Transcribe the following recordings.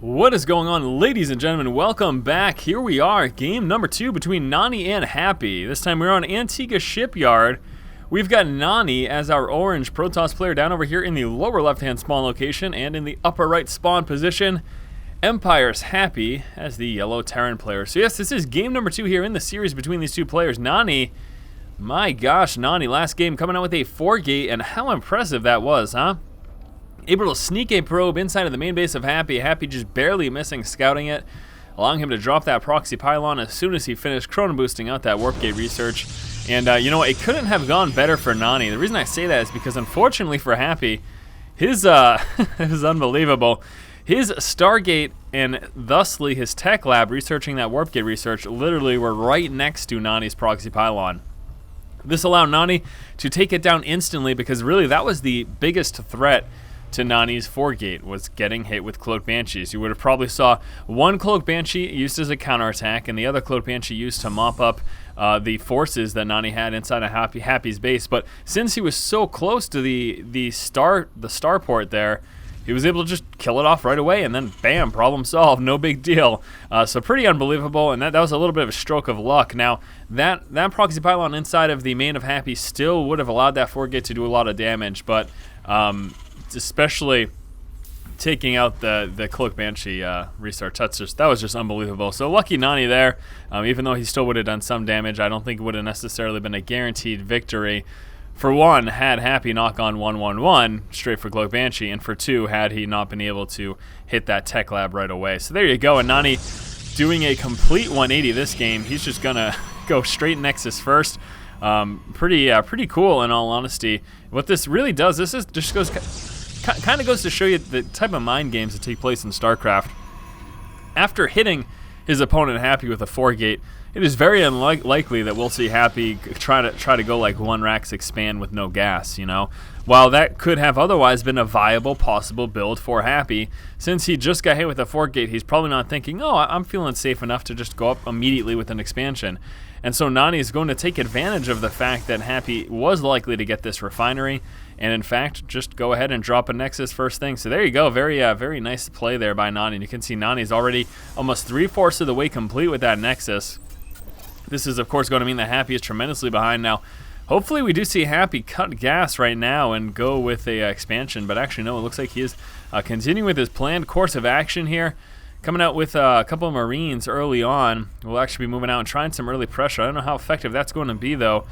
What is going on, ladies and gentlemen? Welcome back. Here we are, game number 2 between nAni and Happy. This time we're on Antigua Shipyard. We've got nAni as our orange Protoss player down over here in the lower left-hand spawn location, and in the upper right spawn position, Empire's Happy as the yellow Terran player. So yes, this is game number 2 here in the series between these two players. nAni, my gosh, nAni, last game coming out with a 4-gate, and how impressive that was, huh? Able to sneak a probe inside of the main base of Happy. Happy just barely missing scouting it, allowing him to drop that proxy pylon as soon as he finished chrono boosting out that warp gate research. And you know, it couldn't have gone better for nAni. The reason I say that is because unfortunately for Happy, his it was unbelievable. His Stargate and thusly his tech lab researching that warp gate research literally were right next to nAni's proxy pylon. This allowed nAni to take it down instantly because really that was the biggest threat to nAni's 4-gate, was getting hit with Cloaked Banshees. You would have probably saw one Cloaked Banshee used as a counterattack and the other Cloaked Banshee used to mop up the forces that nAni had inside of Happy's base. But since he was so close to the starport there, he was able to just kill it off right away, and then bam, problem solved, no big deal. So pretty unbelievable, and that was a little bit of a stroke of luck. Now, that proxy pylon inside of the main of Happy still would have allowed that 4-gate to do a lot of damage, but especially taking out the Cloak Banshee research, that was just unbelievable. So lucky nAni there, even though he still would have done some damage. I don't think it would have necessarily been a guaranteed victory. For one, had Happy knock on 111 straight for Cloak Banshee, and for two, had he not been able to hit that tech lab right away. So there you go, and nAni doing a complete 180 this game. He's just gonna go straight Nexus first. Pretty cool in all honesty. What this really does, kind of goes to show you the type of mind games that take place in StarCraft. After hitting his opponent Happy with a 4-gate, it is very unlikely that we'll see Happy try to go like 1 Rax expand with no gas, you know? While that could have otherwise been a viable possible build for Happy, since he just got hit with a 4-gate, he's probably not thinking, oh, I'm feeling safe enough to just go up immediately with an expansion. And so nAni is going to take advantage of the fact that Happy was likely to get this refinery, and in fact, just go ahead and drop a Nexus first thing. So there you go, very nice play there by nAni. And you can see nAni's already almost 3/4 of the way complete with that Nexus. This is, of course, going to mean that Happy is tremendously behind now. Hopefully we do see Happy cut gas right now and go with a expansion, but actually no, it looks like he is continuing with his planned course of action here. Coming out with a couple of Marines early on. We'll actually be moving out and trying some early pressure. I don't know how effective that's going to be, though.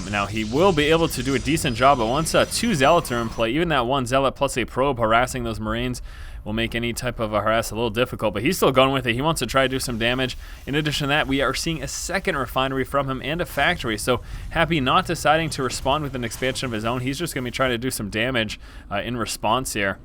Now, he will be able to do a decent job, but once 2 Zealots are in play, even that 1 Zealot plus a probe harassing those Marines will make any type of a harass a little difficult, but he's still going with it. He wants to try to do some damage. In addition to that, we are seeing a second refinery from him and a factory, so Happy not deciding to respond with an expansion of his own. He's just going to be trying to do some damage in response here.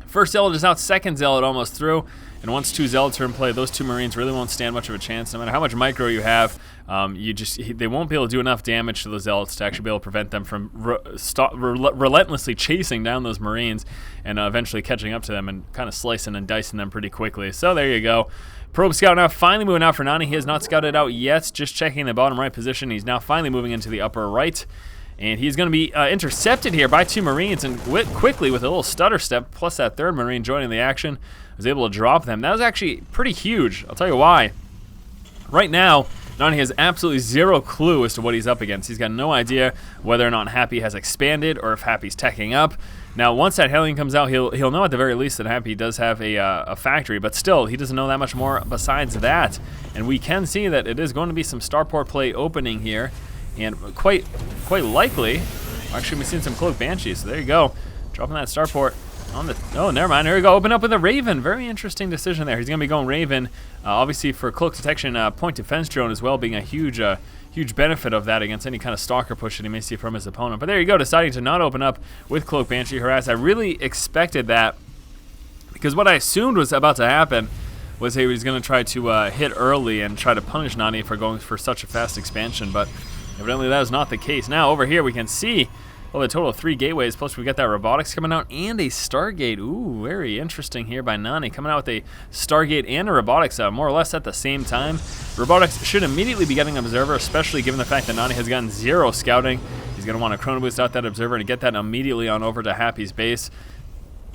First Zealot is out, second Zealot almost through, and once 2 Zealots are in play, those 2 Marines really won't stand much of a chance. No matter how much micro you have, they won't be able to do enough damage to those Zealots to actually be able to prevent them from relentlessly chasing down those Marines and eventually catching up to them and kind of slicing and dicing them pretty quickly. So there you go. Probe scout now finally moving out for nAni. He has not scouted out yet, just checking the bottom right position. He's now finally moving into the upper right. And he's going to be intercepted here by 2 Marines, and quickly with a little stutter step, plus that 3rd Marine joining the action, was able to drop them. That was actually pretty huge. I'll tell you why. Right now, nAni has absolutely zero clue as to what he's up against. He's got no idea whether or not Happy has expanded or if Happy's teching up. Now, once that hailing comes out, he'll know at the very least that Happy does have a factory, but still, he doesn't know that much more besides that. And we can see that it is going to be some starport play opening here. And quite likely, actually we've seen some Cloak Banshees, so there you go. Dropping that starport on the, oh, never mind, there we go, open up with a Raven. Very interesting decision there. He's gonna be going Raven, obviously for cloak detection, point defense drone as well, being a huge benefit of that against any kind of stalker push that he may see from his opponent. But there you go, deciding to not open up with Cloak Banshee harass. I really expected that, because what I assumed was about to happen was he was gonna try to hit early and try to punish nAni for going for such a fast expansion, but evidently that is not the case. Now over here we can see, well, a total of 3 gateways, plus we got that robotics coming out and a Stargate. Ooh, very interesting here by nAni, coming out with a Stargate and a robotics more or less at the same time. Robotics should immediately be getting observer, especially given the fact that nAni has gotten 0 scouting. He's going to want to chrono boost out that observer and get that immediately on over to Happy's base.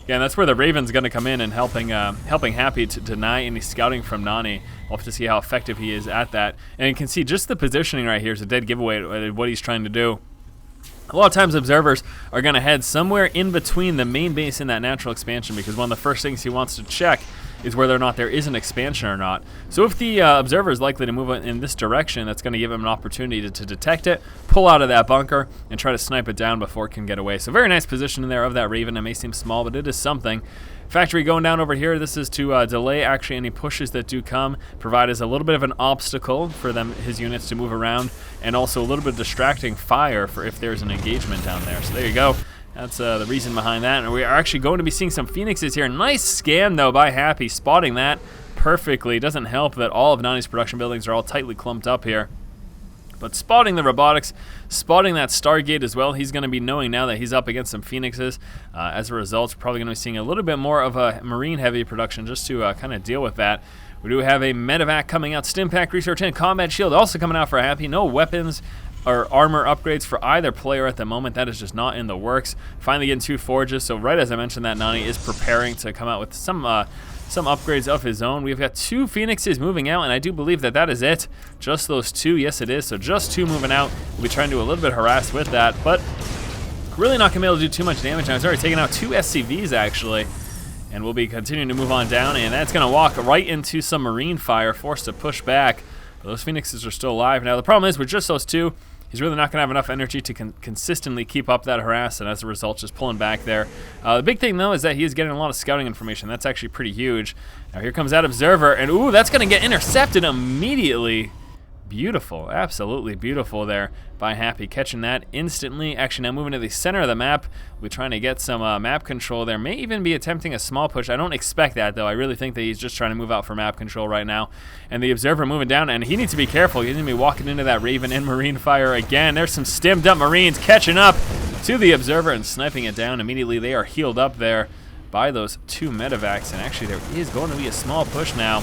Yeah, and that's where the Raven's going to come in and helping Happy to deny any scouting from nAni. We'll have to see how effective he is at that. And you can see just the positioning right here is a dead giveaway of what he's trying to do. A lot of times observers are going to head somewhere in between the main base and that natural expansion, because one of the first things he wants to check is whether or not there is an expansion or not. So if the observer is likely to move in this direction, that's going to give him an opportunity to detect it, pull out of that bunker, and try to snipe it down before it can get away. So very nice position in there of that Raven. It may seem small, but it is something. Factory going down over here. This is to delay actually any pushes that do come, provide us a little bit of an obstacle for his units to move around, and also a little bit of distracting fire for if there's an engagement down there. So there you go. That's the reason behind that. And we are actually going to be seeing some Phoenixes here. Nice scan, though, by Happy, spotting that perfectly. It doesn't help that all of nAni's production buildings are all tightly clumped up here. But spotting the robotics, spotting that Stargate as well, he's going to be knowing now that he's up against some Phoenixes. As a result, we're probably going to be seeing a little bit more of a Marine-heavy production just to kind of deal with that. We do have a Medevac coming out, Stimpack, Research, and Combat Shield also coming out for Happy. No weapons or armor upgrades for either player at the moment. That is just not in the works. Finally getting 2 forges, so right as I mentioned that, nAni is preparing to come out with some upgrades of his own. We've got 2 Phoenixes moving out, and I do believe that is it. Just those 2, yes it is, so just 2 moving out. We'll be trying to do a little bit harass with that, but really not going to be able to do too much damage now. He's already taken out 2 SCVs actually, and we'll be continuing to move on down, and that's going to walk right into some Marine fire, forced to push back. Those Phoenixes are still alive. Now the problem is with just those 2, he's really not going to have enough energy to consistently keep up that harass, and as a result, just pulling back there. The big thing, though, is that he is getting a lot of scouting information. That's actually pretty huge. Now here comes that observer, and ooh, that's going to get intercepted immediately. Beautiful, absolutely beautiful there by Happy, catching that instantly. Actually, now moving to the center of the map, we're trying to get some map control there. May even be attempting a small push. I don't expect that, though. I really think that he's just trying to move out for map control right now. And the observer moving down, and he needs to be careful. He's going to be walking into that Raven and Marine fire again. There's some stimmed up Marines catching up to the observer and sniping it down. Immediately, they are healed up there by those 2 medevacs, and actually there is going to be a small push now.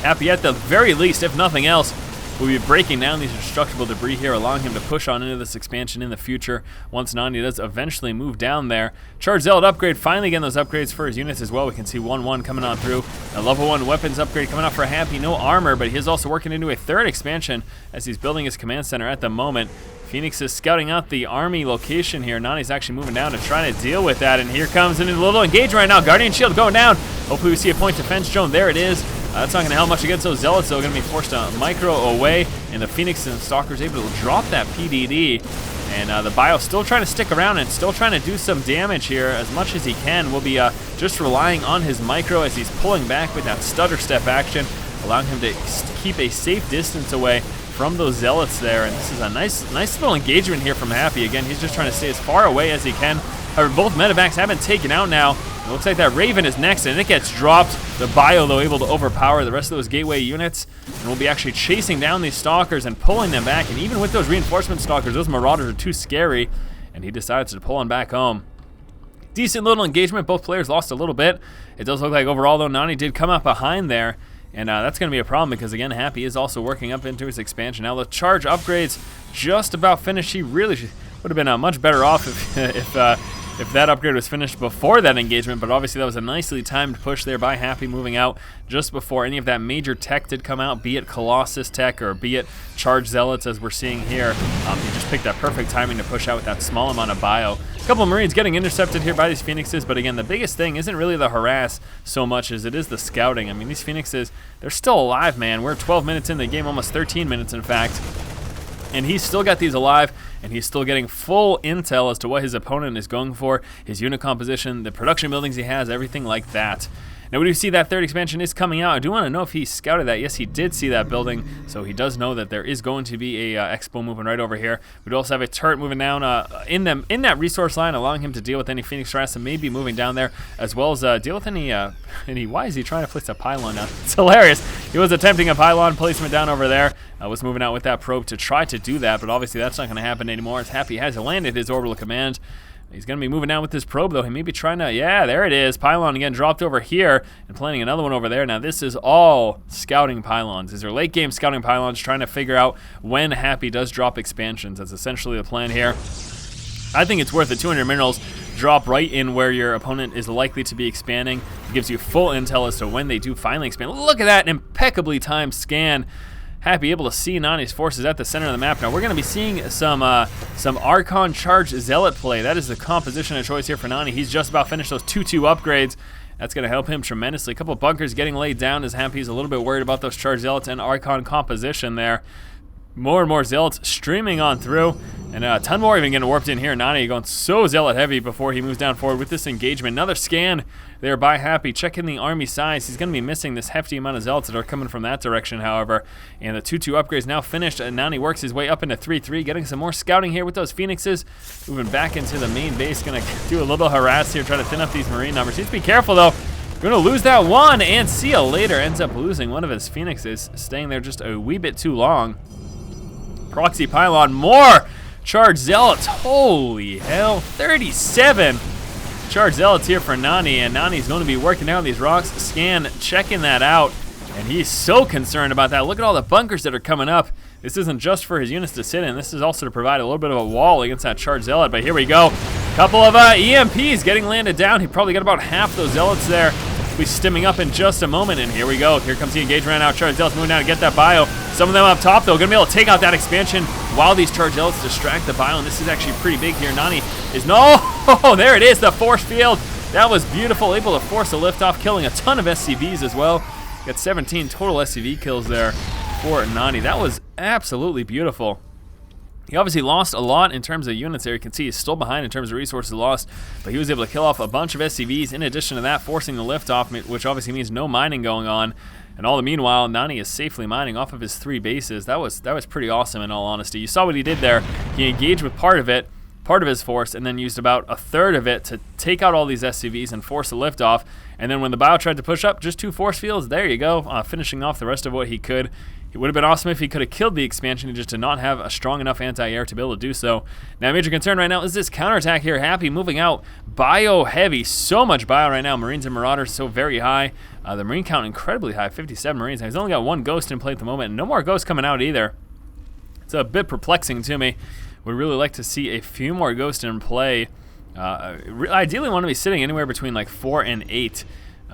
Happy, at the very least, if nothing else, we'll be breaking down these destructible debris here, allowing him to push on into this expansion in the future once nAni does eventually move down there. Charge Zealot upgrade, finally getting those upgrades for his units as well. We can see 1-1 coming on through. A level 1 weapons upgrade coming out for Happy. No armor, but he is also working into a 3rd expansion as he's building his command center at the moment. Phoenix is scouting out the army location here. nAni's actually moving down to try to deal with that, and here comes a little engagement right now. Guardian Shield going down. Hopefully we see a point defense drone. There it is. That's not going to help much against those Zealots, though. Going to be forced to micro away, and the Phoenix and Stalker's able to drop that PDD. And the Bio still trying to stick around and still trying to do some damage here as much as he can. We'll be just relying on his micro as he's pulling back with that stutter step action, allowing him to keep a safe distance away from those Zealots there. And this is a nice little engagement here from Happy. Again, he's just trying to stay as far away as he can. However, both medevacs have been taken out now. It looks like that Raven is next, and it gets dropped. The Bio, though, able to overpower the rest of those gateway units, and we'll be actually chasing down these Stalkers and pulling them back. And even with those reinforcement Stalkers, those Marauders are too scary, and he decides to pull them back home. Decent little engagement. Both players lost a little bit. It does look like overall, though, nAni did come up behind there, and that's going to be a problem because, again, Happy is also working up into his expansion. Now, the charge upgrades just about finished. He really would have been much better off if that upgrade was finished before that engagement, but obviously that was a nicely timed push there by Happy, moving out just before any of that major tech did come out, be it Colossus tech or be it Charge Zealots as we're seeing here. He just picked that perfect timing to push out with that small amount of bio. A couple of Marines getting intercepted here by these Phoenixes, but again, the biggest thing isn't really the harass so much as it is the scouting. I mean, these Phoenixes, they're still alive, man. We're 12 minutes in the game, almost 13 minutes in fact. And he's still got these alive, and he's still getting full intel as to what his opponent is going for, his unit composition, the production buildings he has, everything like that. Now, we do see that 3rd expansion is coming out. I do want to know if he scouted that. Yes, he did see that building, so he does know that there is going to be a expo moving right over here. We do also have a turret moving down in that resource line, allowing him to deal with any Phoenix harass and maybe moving down there, as well as deal with any why is he trying to place a pylon down? It's hilarious. He was attempting a pylon placement down over there. Was moving out with that probe to try to do that, but obviously that's not going to happen anymore. As Happy has landed his orbital command. He's going to be moving down with this probe, though. He may be trying to, yeah, there it is. Pylon again dropped over here and planning another one over there. Now, this is all scouting pylons. These are late game scouting pylons, trying to figure out when Happy does drop expansions. That's essentially the plan here. I think it's worth the 200 minerals drop right in where your opponent is likely to be expanding. It gives you full intel as to when they do finally expand. Look at that impeccably timed scan. Happy able to see nAni's forces at the center of the map. Now we're going to be seeing some Archon Charge Zealot play. That is the composition of choice here for nAni. He's just about finished those 2-2 upgrades. That's going to help him tremendously. A couple of bunkers getting laid down as Happy's a little bit worried about those Charge Zealots and Archon composition there. More and more Zealots streaming on through, and a ton more even getting warped in here. nAni going so Zealot heavy before he moves down forward with this engagement. Another scan there by Happy, checking the army size. He's going to be missing this hefty amount of Zealots that are coming from that direction, however. And the 2-2 upgrades now finished, and nAni works his way up into 3-3, getting some more scouting here with those Phoenixes. Moving back into the main base, going to do a little harass here, try to thin up these Marine numbers. He needs to be careful, though. Going to lose that one, and see ya later. Ends up losing one of his Phoenixes, staying there just a wee bit too long. Proxy Pylon, more Charge Zealots. Holy hell, 37 Charge Zealots here for nAni, and nAni's going to be working down these rocks. Scan, checking that out, and he's so concerned about that. Look at all the bunkers that are coming up. This isn't just for his units to sit in. This is also to provide a little bit of a wall against that Charge Zealot, but here we go. Couple of EMPs getting landed down. He probably got about half those Zealots there. We'll be stimming up in just a moment, and here we go. Here comes the engagement right now. Charge Zealots moving down to get that bio. Some of them up top, though, going to be able to take out that expansion while these Charge Zealots distract the bio, and this is actually pretty big here. nAni is there it is, the force field. That was beautiful, able to force a liftoff, killing a ton of SCVs as well. Got 17 total SCV kills there for nAni. That was absolutely beautiful. He obviously lost a lot in terms of units there. You can see he's still behind in terms of resources lost, but he was able to kill off a bunch of SCVs in addition to that, forcing the liftoff, which obviously means no mining going on. And all the meanwhile, nAni is safely mining off of his 3 bases. That was pretty awesome in all honesty. You saw what he did there. He engaged with part of his force, and then used about a third of it to take out all these SCVs and force a liftoff. And then when the bio tried to push up, just 2 force fields, there you go, finishing off the rest of what he could. It would have been awesome if he could have killed the expansion. He just did not have a strong enough anti-air to be able to do so. Now, major concern right now is this counterattack here. Happy moving out bio heavy. So much bio right now. Marines and Marauders so very high. The Marine count incredibly high, 57 Marines. Now, he's only got 1 Ghost in play at the moment, and no more Ghosts coming out either. It's a bit perplexing to me. Would really like to see a few more Ghosts in play. Ideally want to be sitting anywhere between like 4 and 8.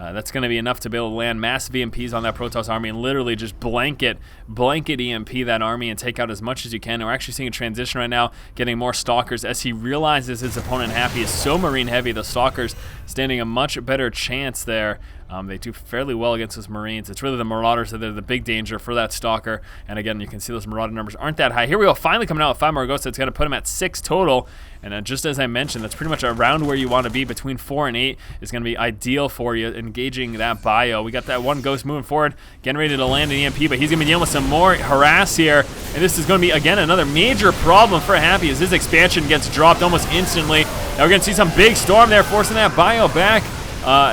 That's going to be enough to be able to land massive EMPs on that Protoss army and literally just blanket EMP that army and take out as much as you can. We're actually seeing a transition right now, getting more Stalkers as he realizes his opponent Happy is so Marine heavy. The Stalkers standing a much better chance there. They do fairly well against those Marines. It's really the Marauders that are the big danger for that Stalker. And again, you can see those Marauder numbers aren't that high. Here we go, finally coming out with 5 more Ghosts. That's going to put him at 6 total. And just as I mentioned, that's pretty much around where you want to be. Between 4 and 8 is going to be ideal for you, engaging that bio. We got that 1 Ghost moving forward, getting ready to land an EMP, but he's going to be dealing with some more harass here. And this is going to be, again, another major problem for Happy as his expansion gets dropped almost instantly. Now we're going to see some big storm there, forcing that bio back.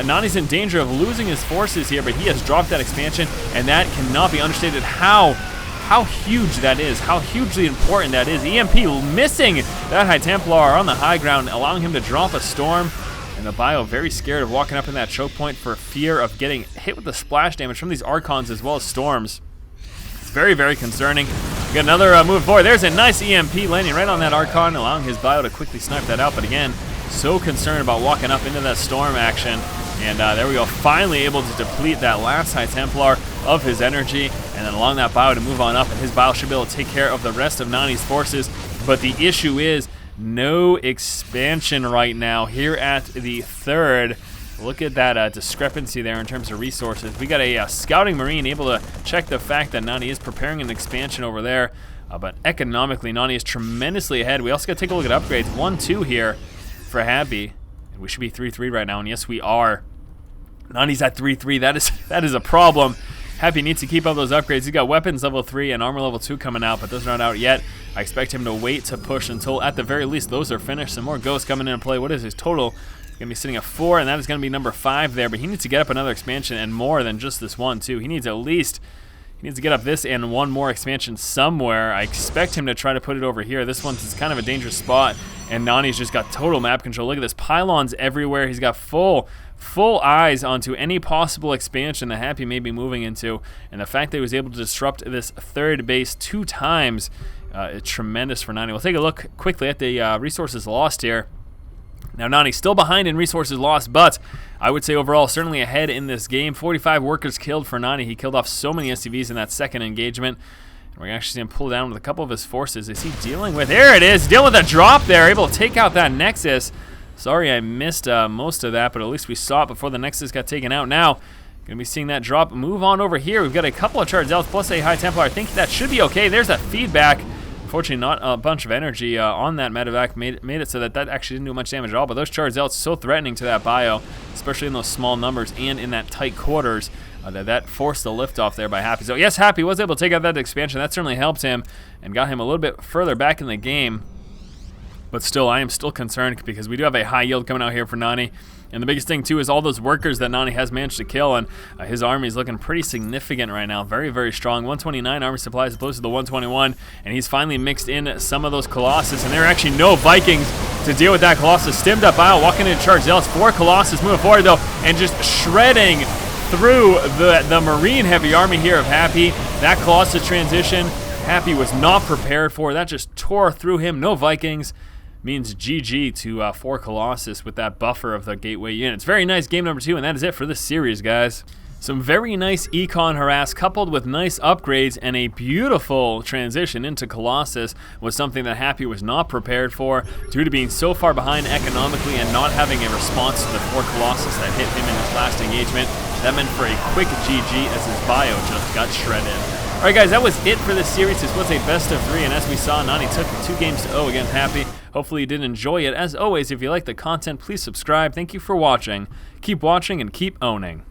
nAni's in danger of losing his forces here, but he has dropped that expansion, and that cannot be understated how huge that is, how hugely important that is. EMP missing that High Templar on the high ground, allowing him to drop a storm. And the bio very scared of walking up in that choke point for fear of getting hit with the splash damage from these Archons as well as storms. It's very, very concerning. We got another move forward. There's a nice EMP landing right on that Archon, allowing his bio to quickly snipe that out. But again, so concerned about walking up into that storm action. And there we go, finally able to deplete that last High Templar of his energy, and then along that bio to move on up, and his bio should be able to take care of the rest of nAni's forces. But the issue is no expansion right now here at the 3rd. Look at that discrepancy there in terms of resources. We got a scouting Marine able to check the fact that nAni is preparing an expansion over there. But economically, nAni is tremendously ahead. We also got to take a look at upgrades. 1-2 here for Happy. And we should be 3-3 right now, and yes, we are. nAni's at 3-3. That is a problem. Happy needs to keep up those upgrades. He's got weapons level 3 and armor level 2 coming out, but those are not out yet. I expect him to wait to push until, at the very least, those are finished. Some more Ghosts coming in play. What is his total? He's going to be sitting at 4, and that is going to be number 5 there, but he needs to get up another expansion and more than just this one, too. He needs to get up this and 1 more expansion somewhere. I expect him to try to put it over here. This one's kind of a dangerous spot, and nAni's just got total map control. Look at this, pylons everywhere. He's got full eyes onto any possible expansion that Happy may be moving into, and the fact that he was able to disrupt this 3rd base 2 times is tremendous for nAni. We'll take a look quickly at the resources lost here. Now nAni still behind in resources lost, but I would say overall certainly ahead in this game. 45 workers killed for nAni. He killed off so many SCVs in that second engagement. And we're actually seeing him pull down with a couple of his forces. Is he dealing with... There it is! Dealing with a drop there. Able to take out that Nexus. Sorry I missed most of that, but at least we saw it before the Nexus got taken out. Now, going to be seeing that drop move on over here. We've got a couple of charged Zealots plus a High Templar. I think that should be okay. There's that feedback. Unfortunately, not a bunch of energy on that medevac made it so that actually didn't do much damage at all. But those charged Zealots so threatening to that bio, especially in those small numbers and in that tight quarters, that forced the liftoff there by Happy. So yes, Happy was able to take out that expansion. That certainly helped him and got him a little bit further back in the game. But still, I am still concerned because we do have a high yield coming out here for nAni. And the biggest thing, too, is all those workers that nAni has managed to kill, and his army is looking pretty significant right now. Very, very strong. 129 army supplies opposed to the 121, and he's finally mixed in some of those Colossus, and there are actually no Vikings to deal with that Colossus. Stimmed up out, walking in charge Zealots. 4 Colossus moving forward, though, and just shredding through the Marine heavy army here of Happy. That Colossus transition, Happy was not prepared for. That just tore through him. No Vikings. Means GG to 4 Colossus with that buffer of the gateway units. Very nice game number 2, and that is it for this series, guys. Some very nice econ harass coupled with nice upgrades and a beautiful transition into Colossus was something that Happy was not prepared for due to being so far behind economically and not having a response to the 4 Colossus that hit him in his last engagement. That meant for a quick GG as his bio just got shredded. Alright guys, that was it for this series. This was a best of 3, and as we saw, nAni took 2 games to 0 against Happy. Hopefully you did enjoy it. As always, if you like the content, please subscribe. Thank you for watching. Keep watching and keep owning.